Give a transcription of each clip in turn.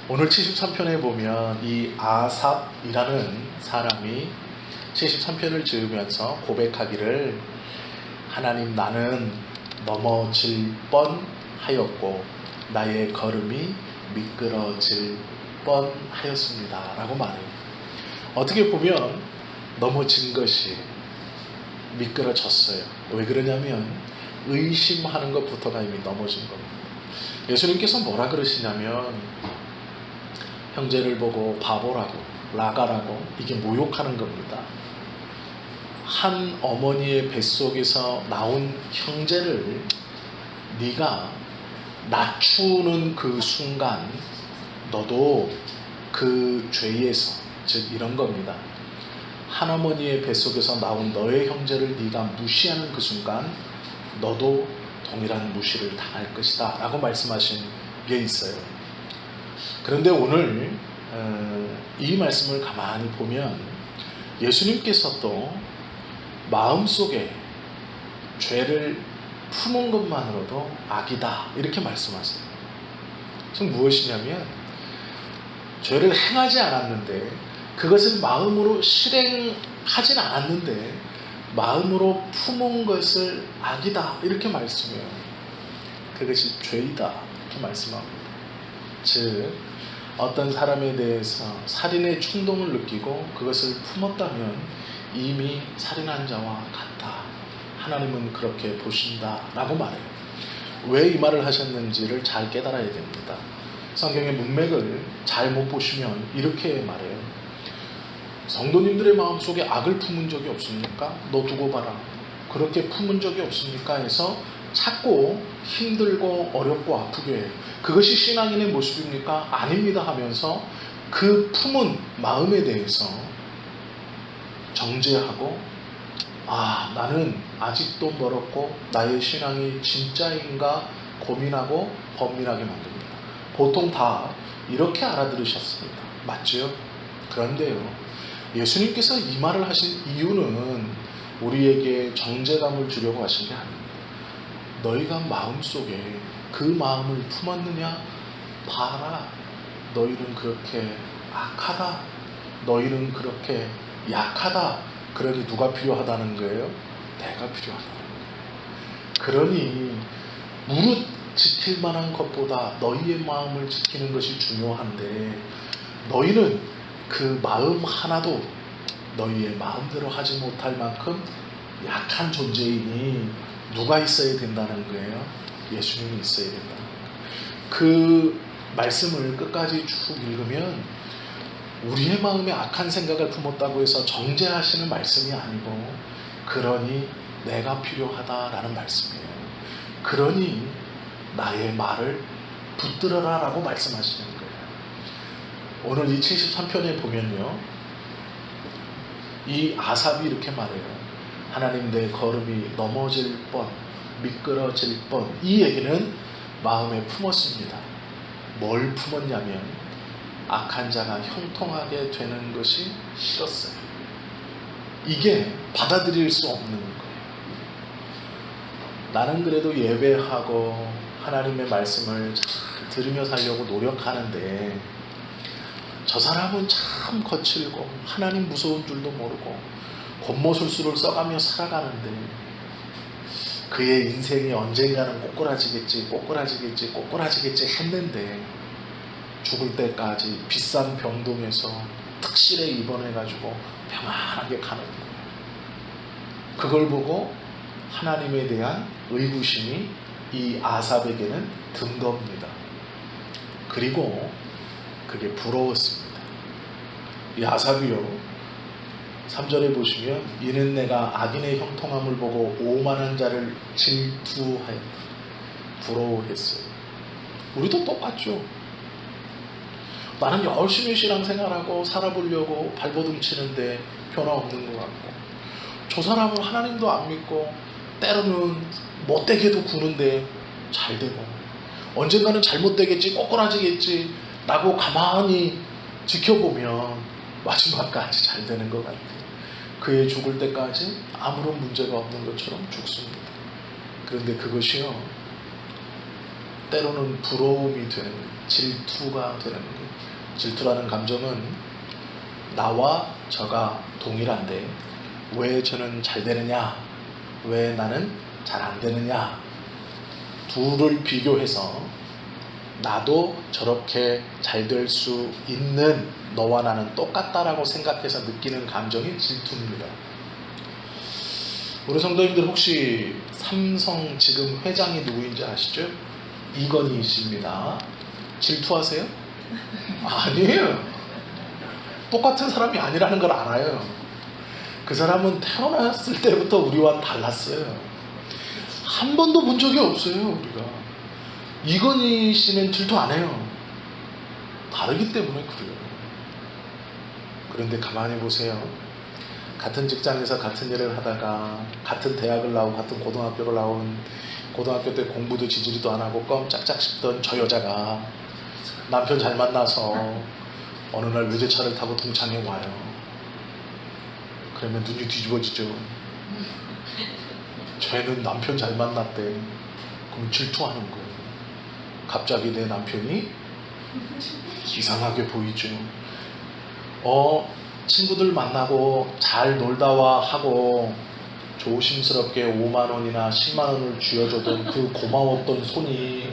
오늘 73편에 보면 이 아삽이라는 사람이 73편을 지으면서 고백하기를 하나님, 나는 넘어질 뻔하였고 나의 걸음이 미끄러질 뻔하였습니다 라고 말해요. 어떻게 보면 넘어진 것이 미끄러졌어요. 왜 그러냐면 의심하는 것부터가 이미 넘어진 겁니다. 예수님께서 뭐라 그러시냐면 형제를 보고 바보라고 라가라고 이게 모욕하는 겁니다. 한 어머니의 뱃속에서 나온 형제를 네가 낮추는 그 순간 너도 그 죄에서, 즉 이런 겁니다. 한 어머니의 뱃속에서 나온 너의 형제를 네가 무시하는 그 순간 너도 동일한 무시를 당할 것이다 라고 말씀하신 게 있어요. 그런데 오늘 이 말씀을 가만히 보면 예수님께서 또 마음속에 죄를 품은 것만으로도 악이다 이렇게 말씀하세요. 즉 무엇이냐면 죄를 행하지 않았는데 그것을 마음으로 실행하진 않았는데 마음으로 품은 것을 악이다 이렇게 말씀해요. 그것이 죄이다 이렇게 말씀합니다. 즉 어떤 사람에 대해서 살인의 충동을 느끼고 그것을 품었다면 이미 살인한 자와 같다. 하나님은 그렇게 보신다 라고 말해요. 왜 이 말을 하셨는지를 잘 깨달아야 됩니다. 성경의 문맥을 잘 못 보시면 이렇게 말해요. 성도님들의 마음속에 악을 품은 적이 없습니까? 너 두고 봐라. 그렇게 품은 적이 없습니까? 해서 찾고 힘들고 어렵고 아프게 해요. 그것이 신앙인의 모습입니까? 아닙니다 하면서 그 품은 마음에 대해서 정죄하고 나는 아직도 멀었고 나의 신앙이 진짜인가 고민하고 범민하게 만듭니다. 보통 다 이렇게 알아들으셨습니다. 맞죠? 그런데요, 예수님께서 이 말을 하신 이유는 우리에게 정죄감을 주려고 하신 게 아닙니다. 너희가 마음속에 그 마음을 품었느냐? 봐라. 너희는 그렇게 악하다. 너희는 그렇게 약하다. 그러니 누가 필요하다는 거예요? 내가 필요하다는 거예요. 그러니 무릇 지킬 만한 것보다 너희의 마음을 지키는 것이 중요한데 너희는 그 마음 하나도 너희의 마음대로 하지 못할 만큼 약한 존재이니 누가 있어야 된다는 거예요? 예수님이 있어야 된다는 거예요. 그 말씀을 끝까지 쭉 읽으면 우리의 마음에 악한 생각을 품었다고 해서 정죄하시는 말씀이 아니고 그러니 내가 필요하다라는 말씀이에요. 그러니 나의 말을 붙들어라 라고 말씀하시는 거예요. 오늘 이 73편에 보면요, 이 아삽이 이렇게 말해요. 하나님, 내 걸음이 넘어질 뻔, 미끄러질 뻔. 이 얘기는 마음에 품었습니다. 뭘 품었냐면 악한 자가 형통하게 되는 것이 싫었어요. 이게 받아들일 수 없는 거예요. 나는 그래도 예배하고 하나님의 말씀을 잘 들으며 살려고 노력하는데 저 사람은 참 거칠고 하나님 무서운 줄도 모르고 겉모술수를 써가며 살아가는데 그의 인생이 언젠가는 꼬꾸라지겠지 했는데 죽을 때까지 비싼 병동에서 특실에 입원해가지고 평안하게 가는 거예요. 그걸 보고 하나님에 대한 의구심이 이 아삽에게는 든 겁니다. 그리고 그게 부러웠습니다. 이 아삽이요, 3절에 보시면 이는 내가 악인의 형통함을 보고 오만한 자를 질투하였다. 부러워했어요. 우리도 똑같죠. 나는 열심히 신앙생활하고 살아보려고 발버둥 치는데 변화 없는 것 같고 저 사람은 하나님도 안 믿고 때로는 못되게도 구는데 잘 되고 언젠가는 잘못되겠지, 꼬꾸라지겠지 라고 가만히 지켜보면 마지막까지 잘 되는 것 같아요. 그의 죽을 때까지 아무런 문제가 없는 것처럼 죽습니다. 그런데 그것이요, 때로는 부러움이 되는 거예요. 질투가 되는 거예요. 질투라는 감정은 나와 저가 동일한데 왜 저는 잘 되느냐, 왜 나는 잘 안 되느냐, 둘을 비교해서 나도 저렇게 잘 될 수 있는 너와 나는 똑같다라고 생각해서 느끼는 감정이 질투입니다. 우리 성도님들 혹시 삼성 지금 회장이 누구인지 아시죠? 이건희 씨입니다. 질투하세요? 아니에요. 똑같은 사람이 아니라는 걸 알아요. 그 사람은 태어났을 때부터 우리와 달랐어요. 한 번도 본 적이 없어요. 우리가. 이건희 씨는 질투 안 해요. 다르기 때문에 그래요. 그런데 가만히 보세요. 같은 직장에서 같은 일을 하다가 같은 대학을 나오고 같은 고등학교를 나온, 고등학교 때 공부도 지지리도 안 하고 껌짝짝 씹던 저 여자가 남편 잘 만나서 어느 날 외제차를 타고 동창회 와요. 그러면 눈이 뒤집어지죠. 쟤는 남편 잘 만났대. 그럼 질투하는 거예요. 갑자기 내 남편이 이상하게 보이죠. 친구들 만나고 잘 놀다와 하고 조심스럽게 5만 원이나 10만 원을 쥐어주던 그 고마웠던 손이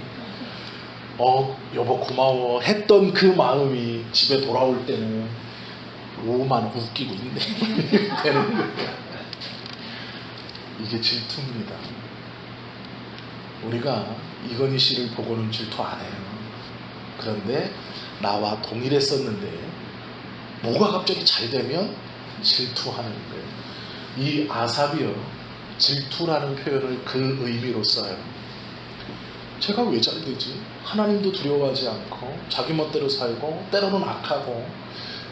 여보 고마워 했던 그 마음이 집에 돌아올 때는 5만 원 웃기고 있네 되는 거예요. 이게 질투입니다. 우리가 이건희 씨를 보고는 질투 안 해요. 그런데 나와 동일했었는데 뭐가 갑자기 잘 되면 질투하는 거예요. 이 아삽이요, 질투라는 표현을 그 의미로 써요. 제가 왜 잘 되지? 하나님도 두려워하지 않고 자기 멋대로 살고 때로는 악하고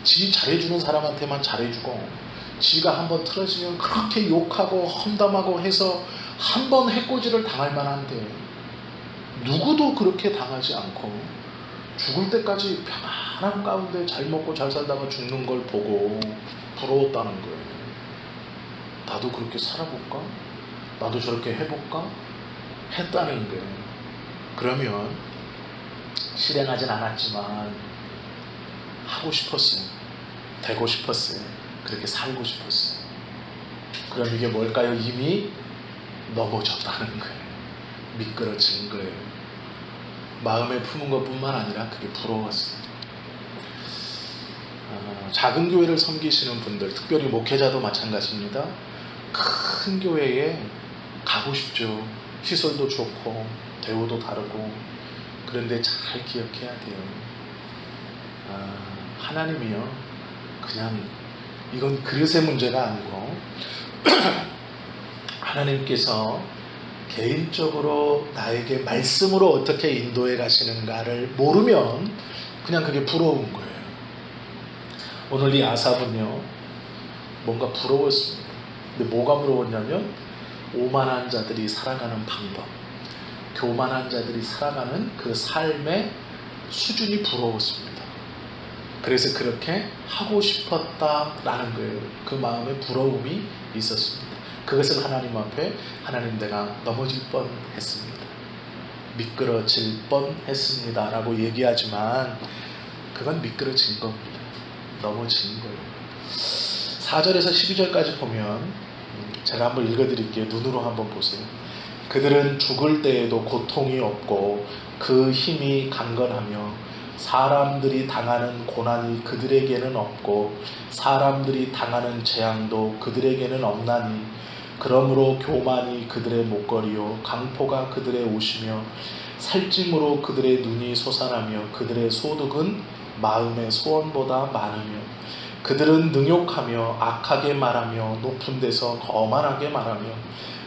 지 잘해주는 사람한테만 잘해주고 지가 한번 틀어지면 그렇게 욕하고 험담하고 해서 한번 해코지를 당할 만한데 누구도 그렇게 당하지 않고 죽을 때까지 편안한 가운데 잘 먹고 잘 살다가 죽는 걸 보고 부러웠다는 거예요. 나도 그렇게 살아볼까? 나도 저렇게 해볼까? 했다는 거예요. 그러면 실행하진 않았지만 하고 싶었어요. 되고 싶었어요. 그렇게 살고 싶었어요. 그럼 이게 뭘까요? 이미 넘어졌다는 거예요. 미끄러진 거예요. 마음에 품은 것뿐만 아니라 그게 부러웠어요. 작은 교회를 섬기시는 분들, 특별히 목회자도 마찬가지입니다. 큰 교회에 가고 싶죠. 시설도 좋고 대우도 다르고. 그런데 잘 기억해야 돼요. 하나님이요, 그냥 이건 그릇의 문제가 아니고 하나님께서 개인적으로 나에게 말씀으로 어떻게 인도해 가시는가를 모르면 그냥 그게 부러운 거예요. 오늘 이 아삽은요, 뭔가 부러웠습니다. 근데 뭐가 부러웠냐면 오만한 자들이 살아가는 방법, 교만한 자들이 살아가는 그 삶의 수준이 부러웠습니다. 그래서 그렇게 하고 싶었다라는 거예요. 그 마음에 부러움이 있었습니다. 그것을 하나님 앞에, 하나님 내가 넘어질 뻔했습니다, 미끄러질 뻔했습니다 라고 얘기하지만 그건 미끄러진 겁니다. 넘어진 거예요. 4절에서 12절까지 보면 제가 한번 읽어드릴게요. 눈으로 한번 보세요. 그들은 죽을 때에도 고통이 없고 그 힘이 강건하며 사람들이 당하는 고난이 그들에게는 없고 사람들이 당하는 재앙도 그들에게는 없나니 그러므로 교만이 그들의 목걸이요 강포가 그들의 옷이며 살찜으로 그들의 눈이 솟아나며 그들의 소득은 마음의 소원보다 많으며 그들은 능욕하며 악하게 말하며 높은 데서 거만하게 말하며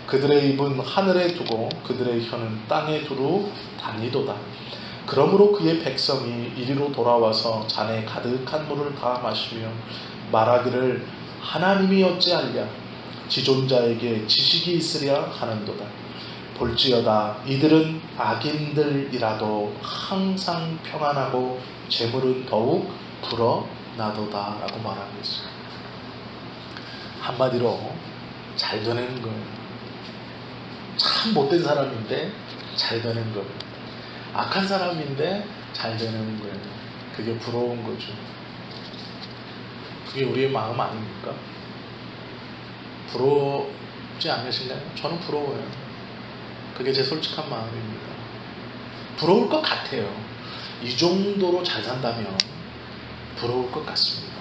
그들의 입은 하늘에 두고 그들의 혀는 땅에 두루 다니도다. 그러므로 그의 백성이 이리로 돌아와서 잔에 가득한 물을 다 마시며 말하기를 하나님이 어찌하랴 지존자에게 지식이 있으랴 하는도다. 볼지어다 이들은 악인들이라도 항상 평안하고 재물은 더욱 불어나도다 라고 말하고 있어요. 한마디로 잘 되는 거예요. 참 못된 사람인데 잘 되는 거예요. 악한 사람인데 잘 되는 거예요. 그게 부러운 거죠. 그게 우리의 마음 아닙니까? 부러우지 않으신가요? 저는 부러워요. 그게 제 솔직한 마음입니다. 부러울 것 같아요. 이 정도로 잘 산다면 부러울 것 같습니다.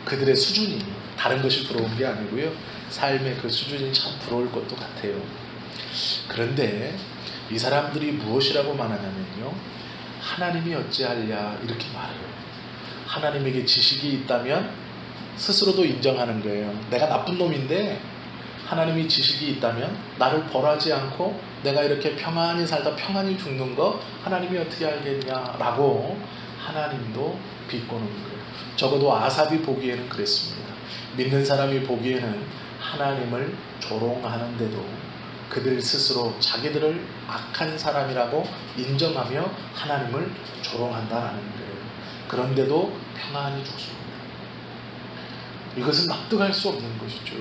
그들의 수준이 다른 것이 부러운 게 아니고요. 삶의 그 수준이 참 부러울 것도 같아요. 그런데 이 사람들이 무엇이라고 말하냐면요, 하나님이 어찌하랴 이렇게 말해요. 하나님에게 지식이 있다면 스스로도 인정하는 거예요. 내가 나쁜 놈인데 하나님이 지식이 있다면 나를 벌하지 않고 내가 이렇게 평안히 살다 평안히 죽는 거 하나님이 어떻게 알겠냐라고 하나님도 비꼬는 거예요. 적어도 아삽이 보기에는 그랬습니다. 믿는 사람이 보기에는 하나님을 조롱하는데도 그들 스스로 자기들을 악한 사람이라고 인정하며 하나님을 조롱한다라는 거예요. 그런데도 평안히 죽습니다. 이것은 납득할 수 없는 것이죠.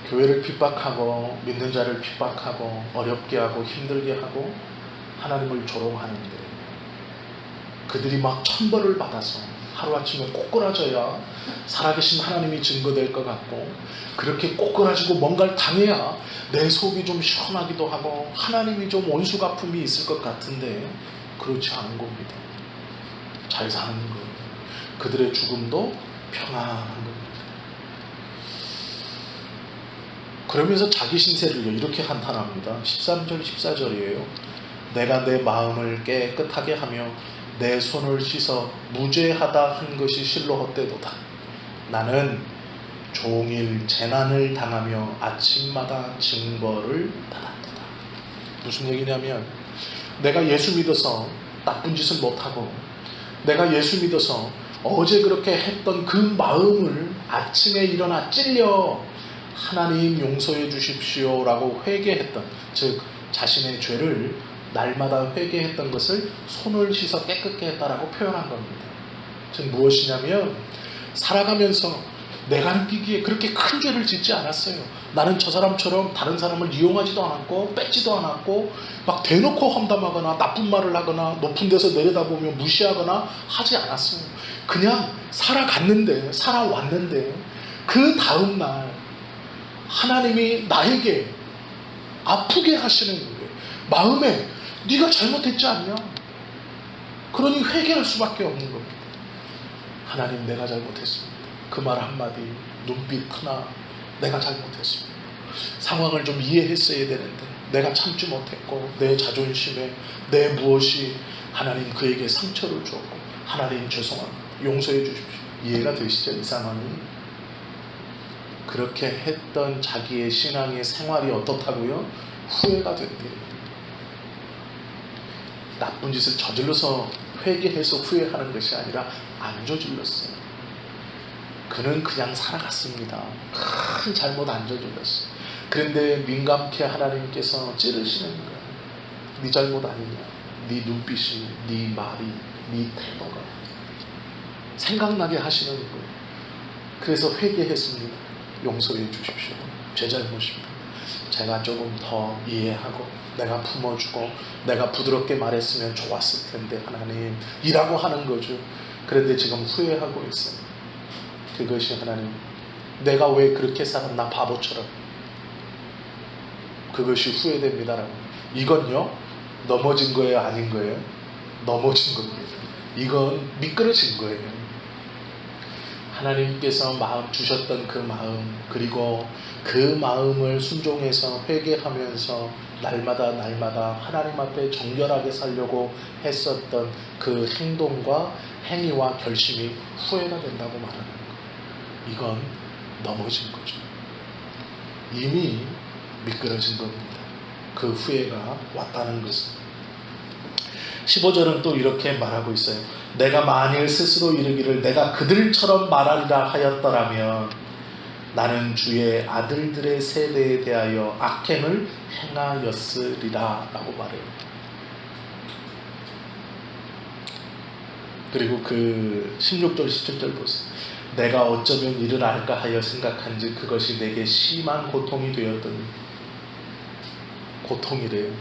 교회를 핍박하고 믿는 자를 핍박하고 어렵게 하고 힘들게 하고 하나님을 조롱하는데 그들이 막 천벌을 받아서 하루아침에 꼬꾸라져야 살아계신 하나님이 증거될 것 같고, 그렇게 꼬꾸라지고 뭔가를 당해야 내 속이 좀 시원하기도 하고 하나님이 좀 원수갚음이 있을 것 같은데 그렇지 않은 겁니다. 잘 사는 거예요. 그들의 죽음도 평안한 겁니다. 그러면서 자기 신세를 이렇게 한탄합니다. 13절 14절이에요. 내가 내 마음을 깨끗하게 하며 내 손을 씻어 무죄하다 한 것이 실로 헛되도다. 나는 종일 재난을 당하며 아침마다 징벌을 받았도다. 무슨 얘기냐면, 내가 예수 믿어서 나쁜 짓을 못하고 내가 예수 믿어서 어제 그렇게 했던 그 마음을 아침에 일어나 찔려 하나님 용서해 주십시오 라고 회개했던, 즉 자신의 죄를 날마다 회개했던 것을 손을 씻어 깨끗게 했다라고 표현한 겁니다. 즉 무엇이냐면, 살아가면서 내가 느끼기에 그렇게 큰 죄를 짓지 않았어요. 나는 저 사람처럼 다른 사람을 이용하지도 않았고 뺏지도 않았고 막 대놓고 험담하거나 나쁜 말을 하거나 높은 데서 내려다보며 무시하거나 하지 않았어요. 그냥 살아왔는데 그 다음날 하나님이 나에게 아프게 하시는 거예요. 마음에 네가 잘못했지 않냐? 그러니 회개할 수밖에 없는 겁니다. 하나님, 내가 잘못했습니다. 그 말 한마디, 눈빛 하나, 내가 잘못했습니다. 상황을 좀 이해했어야 되는데 내가 참지 못했고 내 자존심에 내 무엇이 하나님 그에게 상처를 줬고, 하나님 죄송합니다. 용서해 주십시오. 이해가 되시죠? 이 상황이. 그렇게 했던 자기의 신앙의 생활이 어떻다고요? 후회가 된대요. 나쁜 짓을 저질러서 회개해서 후회하는 것이 아니라 안 저질렀어요. 그는 그냥 살아갔습니다. 큰 잘못 안 저질렀어요. 그런데 민감케 하나님께서 찌르시는 거예요. 네 잘못 아니냐? 네 눈빛이, 네 말이, 네 태도가 생각나게 하시는 거예요. 그래서 회개했습니다. 용서해 주십시오. 제 잘못입니다. 제가 조금 더 이해하고 내가 품어주고 내가 부드럽게 말했으면 좋았을 텐데 하나님, 이라고 하는 거죠. 그런데 지금 후회하고 있어요. 그것이 하나님, 내가 왜 그렇게 살았나 바보처럼, 그것이 후회됩니다라고. 이건요, 넘어진 거예요, 아닌 거예요? 넘어진 겁니다. 이건 미끄러진 거예요. 하나님께서 마음 주셨던 그 마음, 그리고 그 마음을 순종해서 회개하면서 날마다 하나님 앞에 정결하게 살려고 했었던 그 행동과 행위와 결심이 후회가 된다고 말하는 거예요. 이건 넘어진 거죠. 이미 미끄러진 겁니다. 그 후회가 왔다는 것은. 15절은 또 이렇게 말하고 있어요. 내가 만일 스스로 이르기를 내가 그들처럼 말하리라 하였더라면 나는 주의 아들들의 세대에 대하여 악행을 행하였으리라 라고 말해요. 그리고 그 16절 17절 보세요. 내가 어쩌면 이를 알까 하여 생각한즉 그것이 내게 심한 고통이 되었더니, 고통이래요.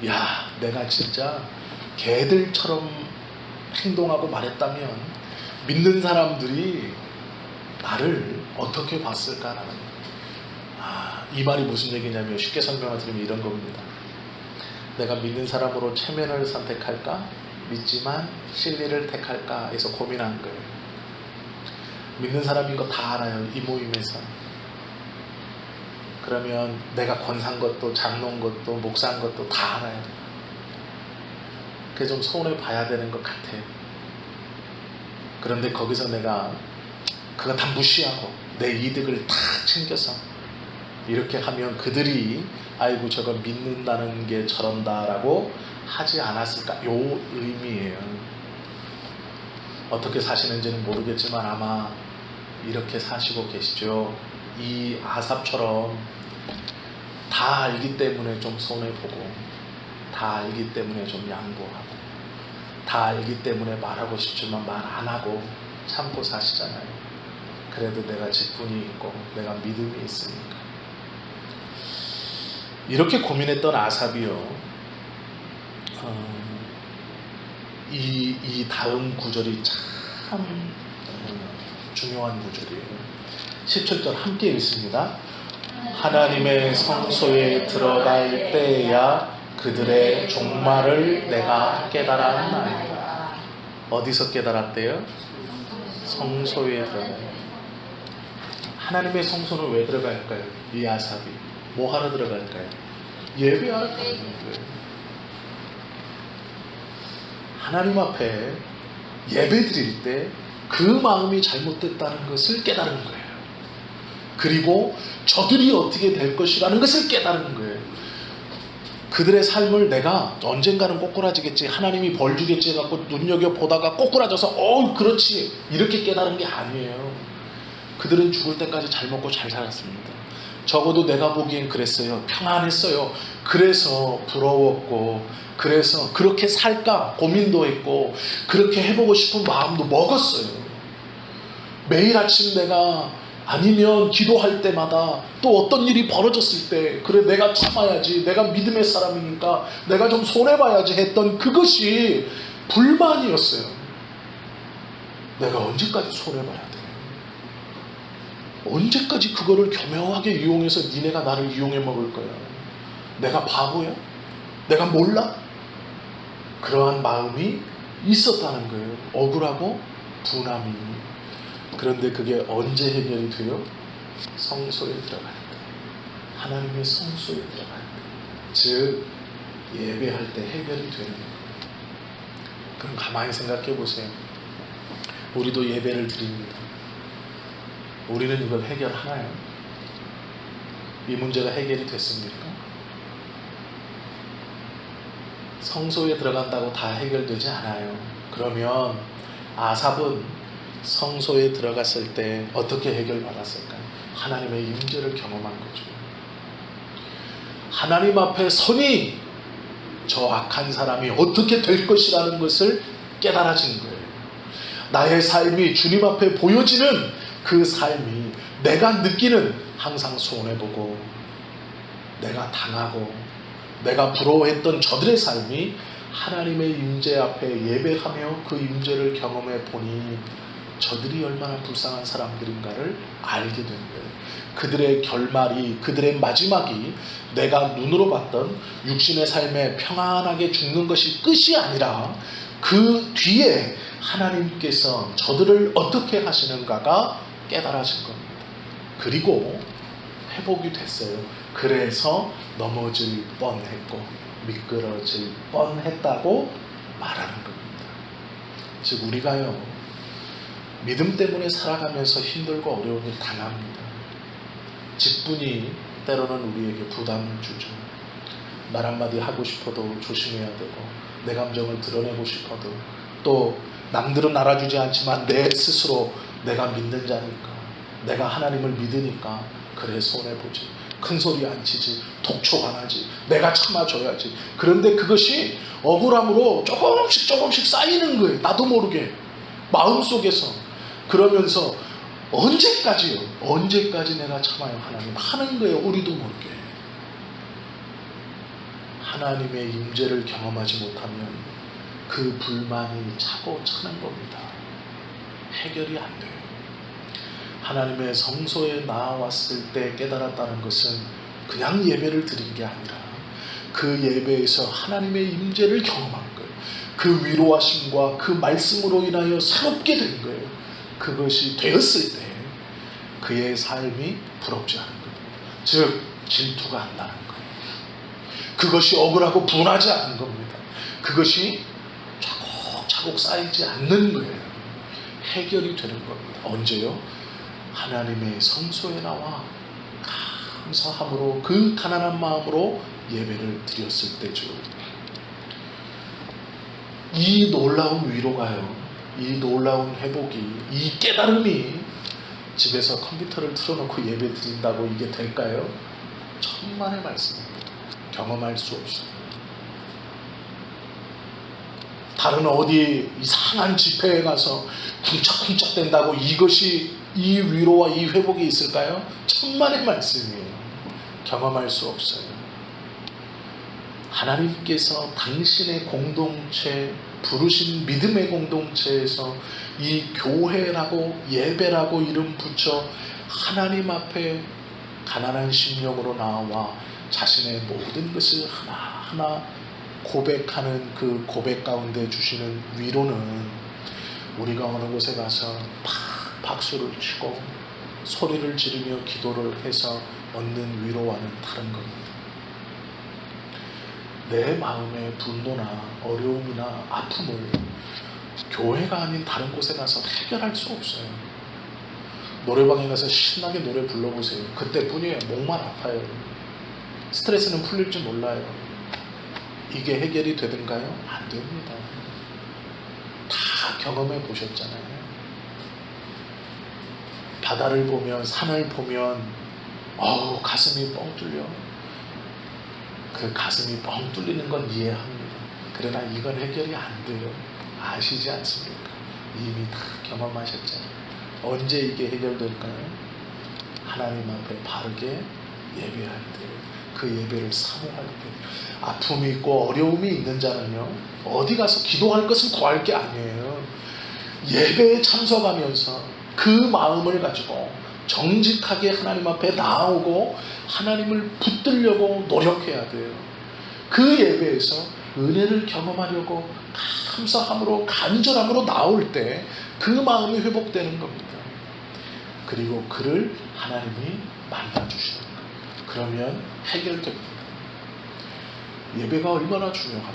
야, 내가 진짜 개들처럼 행동하고 말했다면 믿는 사람들이 나를 어떻게 봤을까라는, 이 말이 무슨 얘기냐면 쉽게 설명을 드리면 이런 겁니다. 내가 믿는 사람으로 체면을 선택할까? 믿지만 진리를 택할까? 해서 고민한 거예요. 믿는 사람인 거 다 알아요, 이 모임에서. 그러면 내가 권사인 것도 장로인 것도 목사인 것도 다 알아요. 그게 좀 손해 봐야 되는 것 같아요. 그런데 거기서 내가 그거 다 무시하고 내 이득을 다 챙겨서 이렇게 하면 그들이 아이고 저거 믿는다는 게 저런다라고 하지 않았을까, 요 의미예요. 어떻게 사시는지는 모르겠지만 아마 이렇게 사시고 계시죠. 이 아삽처럼 다 알기 때문에 좀 손해보고, 다 알기 때문에 좀 양보하고, 다 알기 때문에 말하고 싶지만 말 안 하고 참고 사시잖아요. 그래도 내가 직분이 있고 내가 믿음이 있으니까. 이렇게 고민했던 아삽이요, 이 다음 구절이 참 중요한 구절이에요. 17절 함께 읽습니다. 하나님의 성소에 들어갈 때야 그들의 종말을 내가 깨달았나이다. 어디서 깨달았대요? 성소에 들어가요. 하나님의 성소는 왜 들어갈까요? 이 아삽이 뭐 하러 들어갈까요? 예배하러 가는 거예요. 하나님 앞에 예배 드릴 때 그 마음이 잘못됐다는 것을 깨달은 거예요. 그리고 저들이 어떻게 될 것이라는 것을 깨달은 거예요. 그들의 삶을 내가 언젠가는 꼬꾸라지겠지, 하나님이 벌 주겠지 해갖고 눈여겨보다가 꼬꾸라져서 그렇지 이렇게 깨달은 게 아니에요. 그들은 죽을 때까지 잘 먹고 잘 살았습니다. 적어도 내가 보기엔 그랬어요. 평안했어요. 그래서 부러웠고, 그래서 그렇게 살까 고민도 했고, 그렇게 해보고 싶은 마음도 먹었어요. 매일 아침 내가 아니면 기도할 때마다 또 어떤 일이 벌어졌을 때, 그래 내가 참아야지, 내가 믿음의 사람이니까 내가 좀 손해봐야지 했던 그것이 불만이었어요. 내가 언제까지 손해봐야 돼? 언제까지 그거를 교묘하게 이용해서 니네가 나를 이용해 먹을 거야? 내가 바보야? 내가 몰라? 그러한 마음이 있었다는 거예요. 억울하고 분함이. 그런데 그게 언제 해결이 돼요? 성소에 들어갈 때, 하나님의 성소에 들어갈 때, 즉 예배할 때 해결이 되는 거예요. 그럼 가만히 생각해 보세요. 우리도 예배를 드립니다. 우리는 이걸 해결하나요? 이 문제가 해결이 됐습니까? 성소에 들어간다고 다 해결되지 않아요. 그러면 아삽은 성소에 들어갔을 때 어떻게 해결받았을까요? 하나님의 임재를 경험한 거죠. 하나님 앞에 서니 저 악한 사람이 어떻게 될 것이라는 것을 깨달아진 거예요. 나의 삶이 주님 앞에 보여지는 그 삶이 내가 느끼는 항상 손해보고 내가 당하고 내가 부러워했던 저들의 삶이 하나님의 임재 앞에 예배하며 그 임재를 경험해 보니 저들이 얼마나 불쌍한 사람들인가를 알게 된 거예요. 그들의 결말이, 그들의 마지막이 내가 눈으로 봤던 육신의 삶에 평안하게 죽는 것이 끝이 아니라 그 뒤에 하나님께서 저들을 어떻게 하시는가가 깨달아진 겁니다. 그리고 회복이 됐어요. 그래서 넘어질 뻔했고 미끄러질 뻔했다고 말하는 겁니다. 즉 우리가요, 믿음 때문에 살아가면서 힘들고 어려움을 당합니다. 직분이 때로는 우리에게 부담을 주죠. 말 한마디 하고 싶어도 조심해야 되고, 내 감정을 드러내고 싶어도, 또 남들은 알아주지 않지만 내 스스로 내가 믿는 자니까, 내가 하나님을 믿으니까 그래 손해보지, 큰소리 안 치지, 독촉 안 하지, 내가 참아줘야지. 그런데 그것이 억울함으로 조금씩 쌓이는 거예요. 나도 모르게 마음속에서. 그러면서 언제까지요? 언제까지 내가 참아요? 하나님 하는 거예요. 우리도 모르게 하나님의 임재를 경험하지 못하면 그 불만이 차고 차는 겁니다. 해결이 안 돼요. 하나님의 성소에 나왔을 때 깨달았다는 것은 그냥 예배를 드린 게 아니라 그 예배에서 하나님의 임재를 경험한 거예요. 그 위로하심과 그 말씀으로 인하여 새롭게 된 거예요. 그것이 되었을 때 그의 삶이 부럽지 않은 겁니다. 즉 질투가 안 나는 거예요. 그것이 억울하고 분하지 않은 겁니다. 그것이 차곡차곡 쌓이지 않는 거예요. 해결이 되는 겁니다. 언제요? 하나님의 성소에 나와 감사함으로 그 가난한 마음으로 예배를 드렸을 때죠. 이 놀라운 위로가요, 이 놀라운 회복이, 이 깨달음이 집에서 컴퓨터를 틀어놓고 예배 드린다고 이게 될까요? 천만의 말씀입니다. 경험할 수 없어요. 다른 어디 이상한 집회에 가서 쿵짝쿵짝 된다고 이것이 이 위로와 이 회복이 있을까요? 천만의 말씀이에요. 경험할 수 없어요. 하나님께서 당신의 공동체, 부르신 믿음의 공동체에서 이 교회라고 예배라고 이름 붙여 하나님 앞에 가난한 심령으로 나와 자신의 모든 것을 하나하나 고백하는 그 고백 가운데 주시는 위로는 우리가 어느 곳에 가서 박수를 치고 소리를 지르며 기도를 해서 얻는 위로와는 다른 겁니다. 내 마음의 분노나 어려움이나 아픔을 교회가 아닌 다른 곳에 가서 해결할 수 없어요. 노래방에 가서 신나게 노래 불러보세요. 그때뿐이에요. 목만 아파요. 스트레스는 풀릴 줄 몰라요. 이게 해결이 되든가요? 안 됩니다. 다 경험해 보셨잖아요. 바다를 보면, 산을 보면 가슴이 뻥 뚫려. 그 가슴이 뻥 뚫리는 건 이해합니다. 그러나 이건 해결이 안 돼요. 아시지 않습니까? 이미 다 경험하셨잖아요. 언제 이게 해결될까요? 하나님 앞에 바르게 예배할 때, 그 예배를 사모할 때. 아픔이 있고 어려움이 있는 자는요, 어디 가서 기도할 것은 구할 게 아니에요. 예배에 참석하면서 그 마음을 가지고 정직하게 하나님 앞에 나오고 하나님을 붙들려고 노력해야 돼요. 그 예배에서 은혜를 경험하려고 감사함으로 간절함으로 나올 때 그 마음이 회복되는 겁니다. 그리고 그를 하나님이 만나주시는 거예요. 그러면 해결됩니다. 예배가 얼마나 중요한가.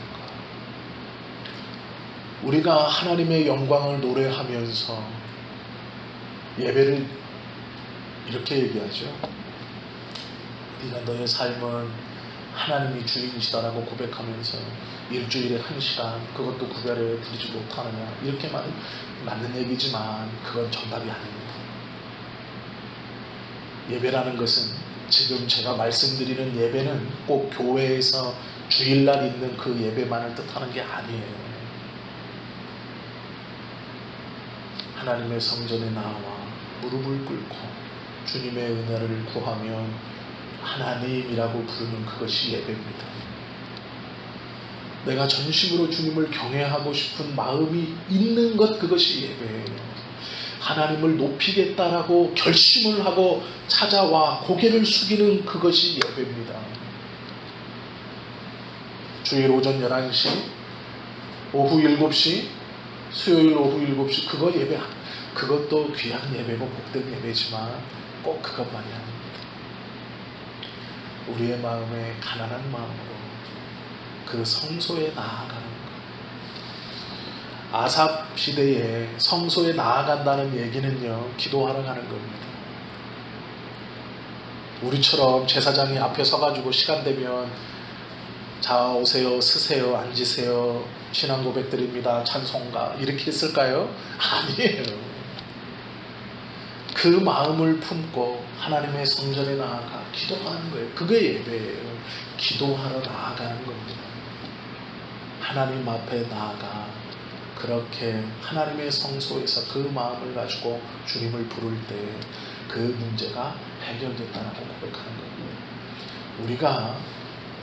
우리가 하나님의 영광을 노래하면서 예배를 이렇게 얘기하죠. 네가 너의 삶은 하나님이 주인이시다라고 고백하면서 일주일에 1시간 그것도 구별해 드리지 못하느냐, 이렇게 말은 맞는 얘기지만 그건 정답이 아닙니다. 예배라는 것은, 지금 제가 말씀드리는 예배는 꼭 교회에서 주일날 있는 그 예배만을 뜻하는 게 아니에요. 하나님의 성전에 나와 무릎을 꿇고 주님의 은혜를 구하며 하나님이라고 부르는 그것이 예배입니다. 내가 전심으로 주님을 경외하고 싶은 마음이 있는 것, 그것이 예배예요. 하나님을 높이겠다라고 결심을 하고 찾아와 고개를 숙이는 그것이 예배입니다. 주일 오전 11시, 오후 7시, 수요일 오후 7시, 그거 예배, 그것도 귀한 예배고 복된 예배지만 꼭 그것만이 아닙니다. 우리의 마음에 가난한 마음으로 그 성소에 나아가는 것. 아삽 시대에 성소에 나아간다는 얘기는요, 기도하러 가는 겁니다. 우리처럼 제사장이 앞에 서가지고 시간 되면 자 오세요, 쓰세요, 앉으세요, 신앙 고백드립니다, 찬송가, 이렇게 했을까요? 아니에요. 그 마음을 품고 하나님의 성전에 나아가 기도하는 거예요. 그게 예배예요. 기도하러 나아가는 겁니다. 하나님 앞에 나아가 그렇게 하나님의 성소에서 그 마음을 가지고 주님을 부를 때 그 문제가 해결됐다고 고백하는 겁니다. 우리가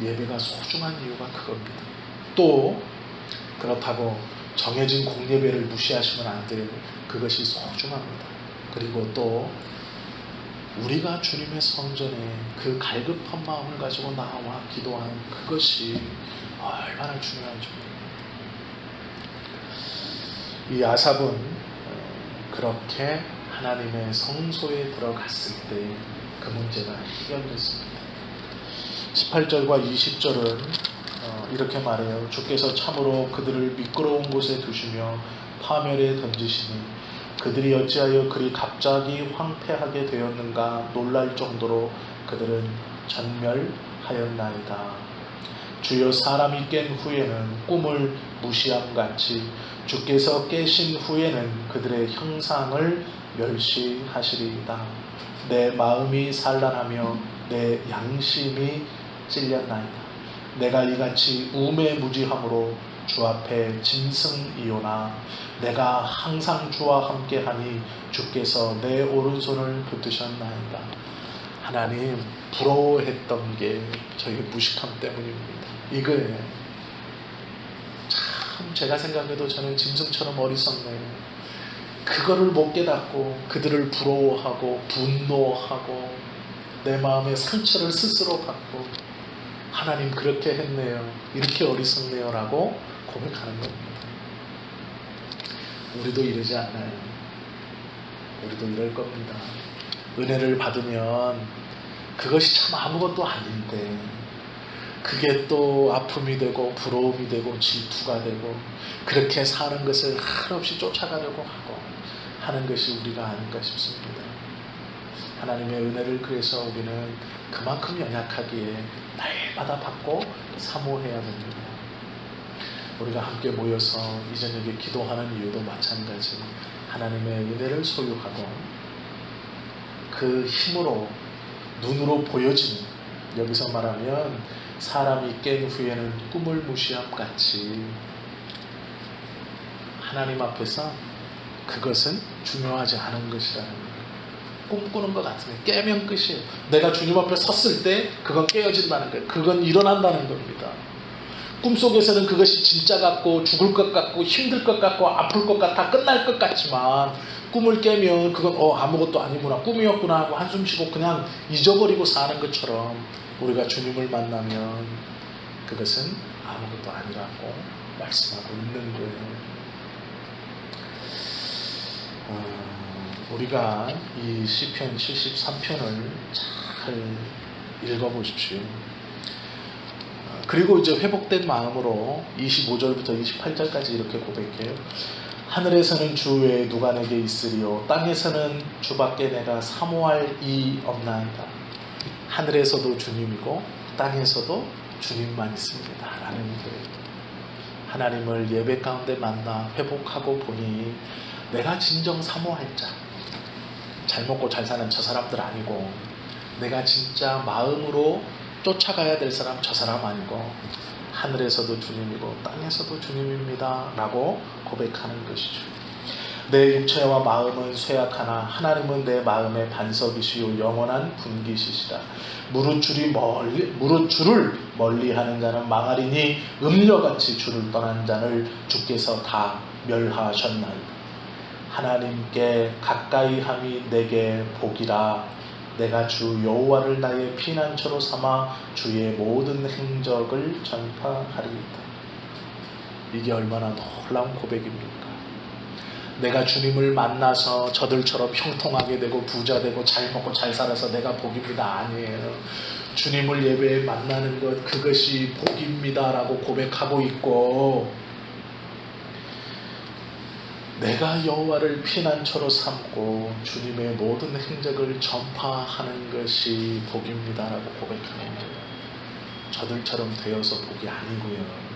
예배가 소중한 이유가 그겁니다. 또 그렇다고 정해진 공예배를 무시하시면 안 돼요. 그것이 소중합니다. 그리고 또 우리가 주님의 성전에 그 갈급한 마음을 가지고 나와 기도하는 그것이 얼마나 중요한지 모릅니다. 이 아삽은 그렇게 하나님의 성소에 들어갔을 때 그 문제가 해결됐습니다. 18절과 20절은 이렇게 말해요. 주께서 참으로 그들을 미끄러운 곳에 두시며 파멸에 던지시니 그들이 어찌하여 그리 갑자기 황폐하게 되었는가 놀랄 정도로 그들은 전멸하였나이다. 주여 사람이 깬 후에는 꿈을 무시함같이 주께서 깨신 후에는 그들의 형상을 멸시하시리이다. 내 마음이 산란하며 내 양심이 찔렸나이다. 내가 이같이 우매무지함으로 주 앞에 짐승이오나 내가 항상 주와 함께하니 주께서 내 오른손을 붙드셨나이다. 하나님 부러워했던 게 저희의 무식함 때문입니다. 이거예요. 참 제가 생각해도 저는 짐승처럼 어리석네요. 그거를 못 깨닫고 그들을 부러워하고 분노하고 내 마음에 상처를 스스로 받고 하나님 그렇게 했네요. 이렇게 어리석네요 라고 고백하는 겁니다. 우리도 이러지 않나요? 우리도 이럴 겁니다. 은혜를 받으면 그것이 참 아무것도 아닌데 그게 또 아픔이 되고 부러움이 되고 질투가 되고 그렇게 사는 것을 한없이 쫓아가려고 하고 하는 것이 우리가 아닌가 싶습니다. 하나님의 은혜를 그래서 우리는 그만큼 연약하기에 날마다 받고 사모해야 됩니다. 우리가 함께 모여서 이 저녁에 기도하는 이유도 마찬가지. 하나님의 은혜를 소유하고 그 힘으로 눈으로 보여지는, 여기서 말하면 사람이 깬 후에는 꿈을 무시함같이 하나님 앞에서 그것은 중요하지 않은 것이라는 거예요. 꿈꾸는 것 같으면 깨면 끝이에요. 내가 주님 앞에 섰을 때 그건 깨어진다는 거예요. 그건 일어난다는 겁니다. 꿈속에서는 그것이 진짜 같고 죽을 것 같고 힘들 것 같고 아플 것 같아 끝날 것 같지만 꿈을 깨면 그건 아무것도 아니구나, 꿈이었구나 하고 한숨 쉬고 그냥 잊어버리고 사는 것처럼 우리가 주님을 만나면 그것은 아무것도 아니라고 말씀하고 있는 거예요. 우리가 이 시편 73편을 잘 읽어보십시오. 그리고 이제 회복된 마음으로 25절부터 28절까지 이렇게 고백해요. 하늘에서는 주 외에 누가 내게 있으리요 땅에서는 주밖에 내가 사모할 이 없나이다. 하늘에서도 주님이고 땅에서도 주님만 있습니다 라는 거예요. 하나님을 예배 가운데 만나 회복하고 보니 내가 진정 사모할 자, 잘 먹고 잘 사는 저 사람들 아니고 내가 진짜 마음으로 쫓아가야 될 사람 저 사람 아니고 하늘에서도 주님이고 땅에서도 주님입니다 라고 고백하는 것이죠. 내 육체와 마음은 쇠약하나 하나님은 내 마음의 반석이시요 영원한 분기시시라. 무릇 주를 멀리하는 자는 망하리니 음녀같이 주를 떠난 자를 주께서 다 멸하셨나이다. 하나님께 가까이함이 내게 복이라. 내가 주 여호와를 나의 피난처로 삼아 주의 모든 행적을 전파하리이다. 이게 얼마나 놀라운 고백입니까? 내가 주님을 만나서 저들처럼 형통하게 되고 부자 되고 잘 먹고 잘 살아서 내가 복입니다 아니에요. 주님을 예배에 만나는 것, 그것이 복입니다 라고 고백하고 있고 내가 여호와를 피난처로 삼고 주님의 모든 행적을 전파하는 것이 복입니다 라고 고백하는 거예요. 저들처럼 되어서 복이 아니고요.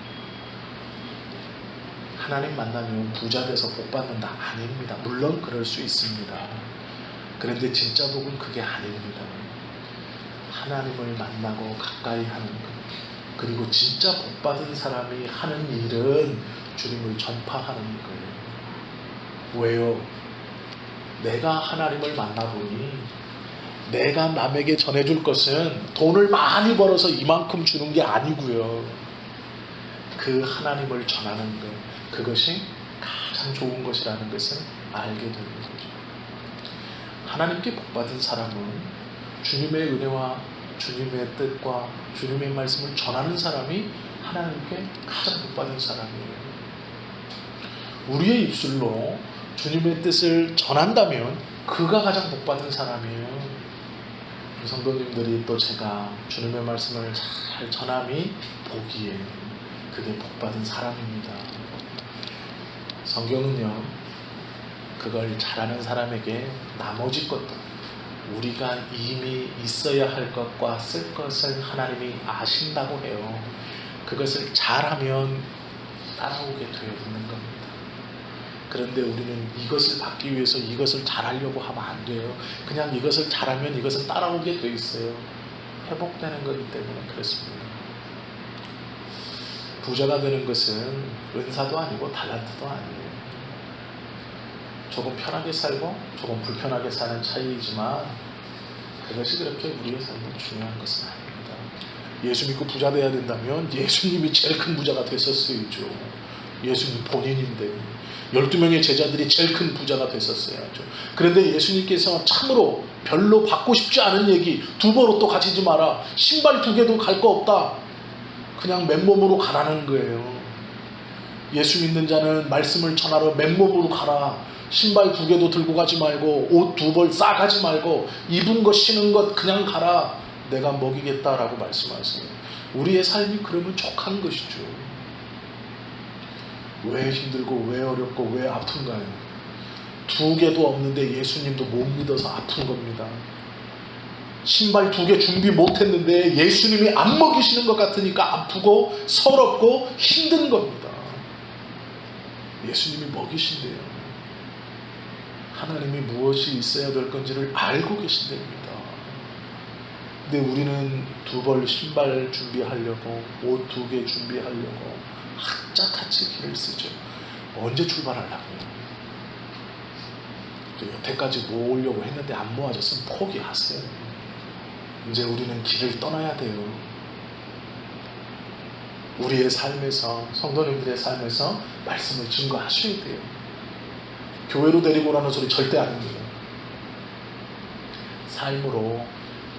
하나님 만나면 부자 돼서 복 받는다 아닙니다. 물론 그럴 수 있습니다. 그런데 진짜 복은 그게 아닙니다. 하나님을 만나고 가까이 하는 것, 그리고 진짜 복 받은 사람이 하는 일은 주님을 전파하는 거예요. 왜요? 내가 하나님을 만나보니 내가 남에게 전해줄 것은 돈을 많이 벌어서 이만큼 주는 게 아니고요. 그 하나님을 전하는 것, 그것이 가장 좋은 것이라는 것을 알게 되는 거죠. 하나님께 복받은 사람은 주님의 은혜와 주님의 뜻과 주님의 말씀을 전하는 사람이 하나님께 가장 복받은 사람이에요. 우리의 입술로 주님의 뜻을 전한다면 그가 가장 복받은 사람이에요. 성도님들이 또 제가 주님의 말씀을 잘 전함이 복이에요. 그게 복받은 사람입니다. 성경은요, 그걸 잘하는 사람에게 나머지 것도 우리가 이미 있어야 할 것과 쓸 것을 하나님이 아신다고 해요. 그것을 잘하면 따라오게 되어 있는 겁니다. 그런데 우리는 이것을 받기 위해서 이것을 잘하려고 하면 안 돼요. 그냥 이것을 잘하면 이것은 따라오게 돼 있어요. 회복되는 거기 때문에 그렇습니다. 부자가 되는 것은 은사도 아니고 달란트도 아니에요. 조금 편하게 살고 조금 불편하게 사는 차이이지만 그것이 그렇게 우리의 삶에 중요한 것은 아닙니다. 예수 믿고 부자 돼야 된다면 예수님이 제일 큰 부자가 됐었어야죠. 예수님 본인인데 12명의 제자들이 제일 큰 부자가 됐었어야죠. 그런데 예수님께서 참으로 별로 받고 싶지 않은 얘기, 두벌 옷도 가지지 마라, 신발 2개도 갈 거 없다, 그냥 맨몸으로 가라는 거예요. 예수 믿는 자는 말씀을 전하러 맨몸으로 가라, 신발 2개도 들고 가지 말고 옷 2벌 싸가지 말고 입은 것 신은 것 그냥 가라, 내가 먹이겠다라고 말씀하세요. 우리의 삶이 그러면 족한 것이죠. 왜 힘들고 왜 어렵고 왜 아픈가요? 2개도 없는데 예수님도 못 믿어서 아픈 겁니다. 신발 2개 준비 못했는데 예수님이 안 먹이시는 것 같으니까 아프고 서럽고 힘든 겁니다. 예수님이 먹이신대요. 하나님이 무엇이 있어야 될 건지를 알고 계신답니다. 근데 우리는 2벌 신발 준비하려고 옷 2개 준비하려고 학자같이 길을 쓰죠. 언제 출발하려고요? 여태까지 모으려고 했는데 안 모아졌으면 포기하세요. 이제 우리는 길을 떠나야 돼요. 우리의 삶에서, 성도님들의 삶에서 말씀을 증거하셔야 돼요. 교회로 데리고 오라는 소리 절대 아닙니다. 삶으로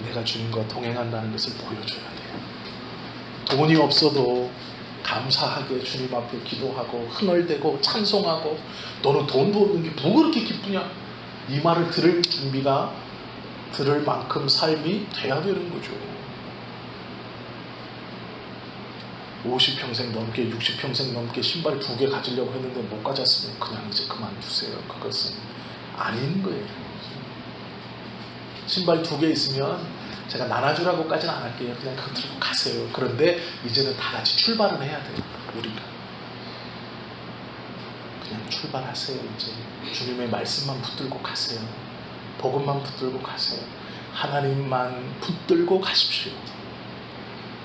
내가 주님과 동행한다는 것을 보여줘야 돼요. 돈이 없어도 감사하게 주님 앞에 기도하고 흥얼대고 찬송하고, 너는 돈도 없는 게 뭐 그렇게 기쁘냐, 이 말을 들을 준비가, 들을 만큼 삶이 돼야 되는 거죠. 50평생 넘게 60평생 넘게 신발 2개 가지려고 했는데 못 가졌으면 그냥 이제 그만두세요. 그것은 아닌 거예요. 신발 2개 있으면 제가 나눠주라고까지는 안 할게요. 그냥 그거 들고 가세요. 그런데 이제는 다 같이 출발을 해야 돼요. 우리가 그냥 출발하세요. 이제 주님의 말씀만 붙들고 가세요. 복음만 붙들고 가세요. 하나님만 붙들고 가십시오.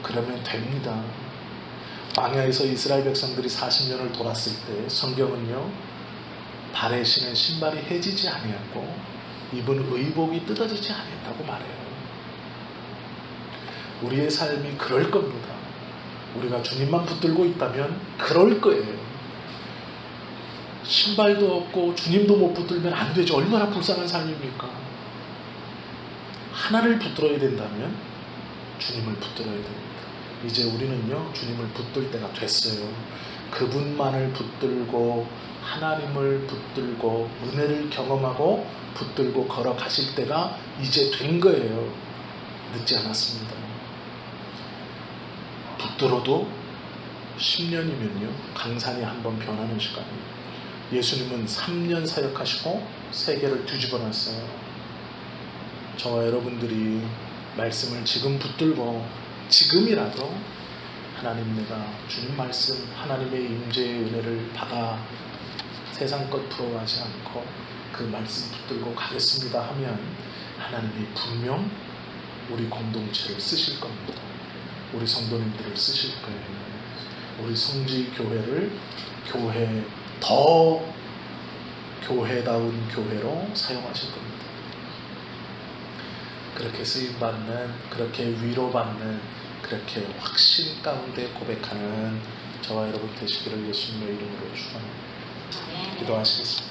그러면 됩니다. 광야에서 이스라엘 백성들이 40년을 돌았을 때 성경은요, 발에 신은 신발이 해지지 아니했고 입은 의복이 뜯어지지 아니했다고 말해요. 우리의 삶이 그럴 겁니다. 우리가 주님만 붙들고 있다면 그럴 거예요. 신발도 없고 주님도 못 붙들면 안 되죠. 얼마나 불쌍한 삶입니까? 하나를 붙들어야 된다면 주님을 붙들어야 됩니다. 이제 우리는요, 주님을 붙들 때가 됐어요. 그분만을 붙들고 하나님을 붙들고 은혜를 경험하고 붙들고 걸어가실 때가 이제 된 거예요. 늦지 않았습니다. 붙들어도 10년이면요 강산이 한번 변하는 시간입니다. 예수님은 3년 사역하시고 세계를 뒤집어 놨어요. 저와 여러분들이 말씀을 지금 붙들고 지금이라도 하나님, 내가 주님 말씀, 하나님의 임재의 은혜를 받아 세상 것 부러워하지 않고 그 말씀 붙들고 가겠습니다 하면 하나님이 분명 우리 공동체를 쓰실 겁니다. 우리 성도님들을 쓰실 거예요. 우리 성지 교회를 더 교회다운 교회로 사용하실 겁니다. 그렇게 쓰임받는, 그렇게 위로받는, 그렇게 확신 가운데 고백하는 저와 여러분 되시기를 예수님의 이름으로 축원합니다. 기도하시겠습니다.